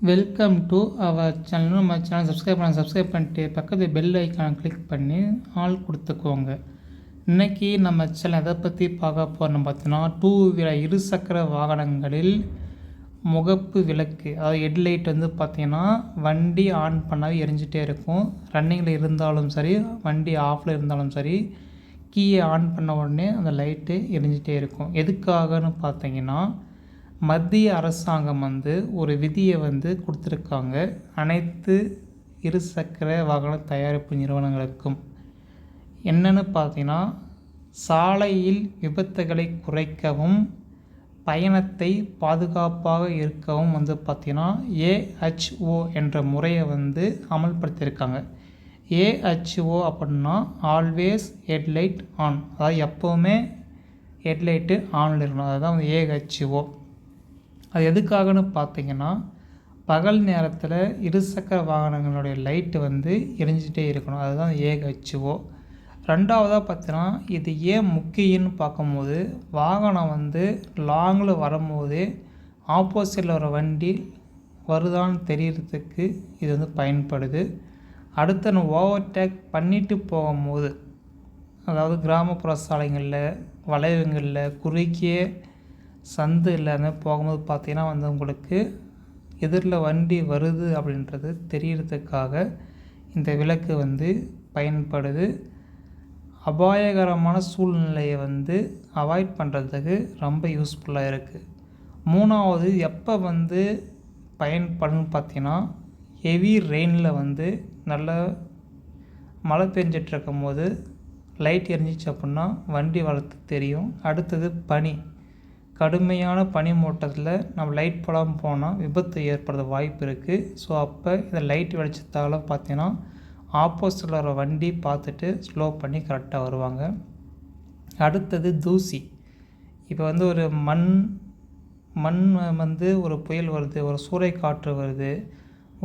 Welcome to our channel. நம்ம channel subscribe பண்ணிட்டு பக்கத்து பெல் ஐக்கானை கிளிக் பண்ணி ஆல் கொடுத்துக்கோங்க. இன்றைக்கி நம்ம சேனல் எதை பற்றி பார்க்க போகிறோம்னு பார்த்தீங்கன்னா, டூ வீலர் இருசக்கர வாகனங்களில் முகப்பு விளக்கு, அதாவது ஹெட்லைட் வந்து பார்த்திங்கன்னா வண்டி ஆன் பண்ணாவே எரிஞ்சிட்டே இருக்கும். ரன்னிங்கில் இருந்தாலும் சரி, வண்டி ஆஃபில் இருந்தாலும் சரி, கீயை ஆன் பண்ண உடனே அந்த லைட்டு எரிஞ்சிட்டே இருக்கும். எதுக்காகன்னு பார்த்தீங்கன்னா, மத்திய அரசாங்கம் ஒரு விதியை கொடுத்துருக்காங்க அனைத்து இருசக்கர வாகன தயாரிப்பு நிறுவனங்களுக்கும். என்னென்னு பார்த்தீங்கன்னா, சாலையில் விபத்துகளை குறைக்கவும் பயணத்தை பாதுகாப்பாக இருக்கவும் பார்த்திங்கன்னா AHO என்ற முறையை அமல்படுத்தியிருக்காங்க. AHO அப்படின்னா ஆல்வேஸ் ஹெட்லைட் ஆன், அதாவது எப்போவுமே ஹெட்லைட்டு ஆனில் இருக்கணும். அதுதான் AHO. அது எதுக்காகன்னு பார்த்தீங்கன்னா, பகல் நேரத்தில் இருசக்கர வாகனங்களுடைய லைட்டு எரிஞ்சிட்டே இருக்கணும். அதுதான் AHO. ரெண்டாவதாக பார்த்தீங்கன்னா, இது ஏன் முக்கியம்னு பார்க்கும்போது, வாகனம் லாங்கில் வரும்போது ஆப்போசிட்டில் வர வண்டி வருதான்னு தெரியறதுக்கு இது பயன்படுது. அடுத்து நம்ம ஓவர்டேக் பண்ணிட்டு போகும்போது, அதாவது கிராமப்புற சாலைகளில், வளைவுங்களில், குறுக்கிய சந்து இல்லாமல் போகும்போது பார்த்திங்கன்னா உங்களுக்கு எதிரில் வண்டி வருது அப்படின்றது தெரியறதுக்காக இந்த விளக்கு பயன்படுது. அபாயகரமான சூழ்நிலையை அவாய்ட் பண்ணுறதுக்கு ரொம்ப யூஸ்ஃபுல்லாக இருக்குது. மூணாவது, எப்போ பயன்படுன்னு பார்த்தீங்கன்னா, ஹெவி ரெயினில் நல்லா மழை பெஞ்சிட்ருக்கும் போது லைட் எரிஞ்சிச்சு அப்படின்னா வண்டி வரத்து தெரியும். அடுத்தது பனி, கடுமையான பனிமூட்டத்தில் நம்ம லைட் போடாமல் போனால் விபத்து ஏற்படுற வாய்ப்பு இருக்குது. ஸோ அப்போ இந்த லைட் வெளிச்சத்தால் பார்த்தீங்கன்னா ஆப்போசிட்டில் வர வண்டி பார்த்துட்டு ஸ்லோ பண்ணி கரெக்டாக வருவாங்க. அடுத்தது தூசி. இப்போ ஒரு மண் ஒரு புயல் வருது, ஒரு சூறை காற்று வருது,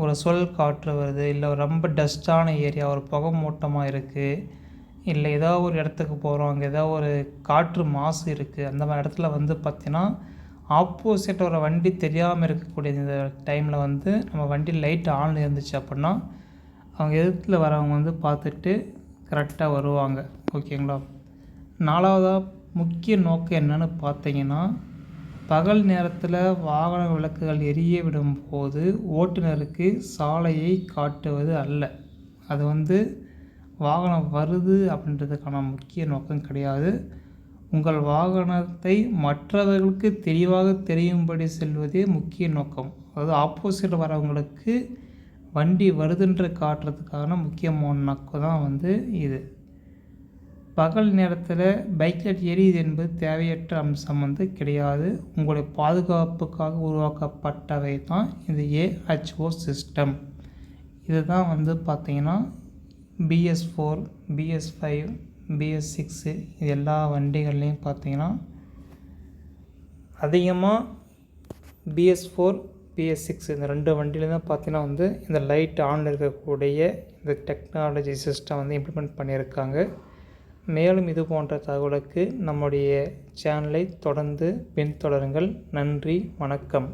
ஒரு சொல் காற்று வருது, இல்லை ரொம்ப டஸ்ட்டான ஏரியா, ஒரு புகை மூட்டமாக இருக்குது, இல்லை ஏதாவது ஒரு இடத்துக்கு போகிறோம், அங்கே ஏதாவது ஒரு காற்று மாசு இருக்குது, அந்த மாதிரி இடத்துல பார்த்திங்கன்னா ஆப்போசிட் வர வண்டி தெரியாமல் இருக்கக்கூடிய இந்த டைமில் நம்ம வண்டி லைட் ஆனில் இருந்துச்சு அப்படின்னா அவங்க எதிர்த்தில் வரவங்க பார்த்துட்டு கரெக்டாக வருவாங்க. ஓகேங்களா? நாலாவதாக முக்கிய நோக்கம் என்னென்னு பார்த்தீங்கன்னா, பகல் நேரத்தில் வாகன விளக்குகள் எரிய விடும்போது ஓட்டுநருக்கு சாலையை காட்டுவது அல்ல. அது வாகனம் வருது அப்படின்றதுக்கான முக்கிய நோக்கம் கிடையாது. உங்கள் வாகனத்தை மற்றவர்களுக்கு தெளிவாக தெரியும்படி செல்வதே முக்கிய நோக்கம். அதாவது ஆப்போசிட் வரவங்களுக்கு வண்டி வருதுன்ற காட்டுறதுக்கான முக்கியமான நோக்கம் தான் இது. பகல் நேரத்தில் பைக் லைட் எரியுது என்பது தேவையற்ற அம்சம் கிடையாது. உங்களுடைய பாதுகாப்புக்காக உருவாக்கப்பட்டவை தான் இந்த AHO சிஸ்டம். இது தான் பார்த்திங்கன்னா BS4, BS5, BS6 இது எல்லா வண்டிகள்லேயும் பார்த்திங்கன்னா அதிகமாக BS4, BS6 இந்த 2 வண்டியில தான் பார்த்திங்கன்னா இந்த லைட் ஆனில் இருக்கக்கூடிய இந்த டெக்னாலஜி சிஸ்டம் இம்ப்ளிமெண்ட் பண்ணியிருக்காங்க. மேலும் இது போன்ற தகவலுக்கு நம்முடைய சேனலை தொடர்ந்து பின்தொடருங்கள். நன்றி, வணக்கம்.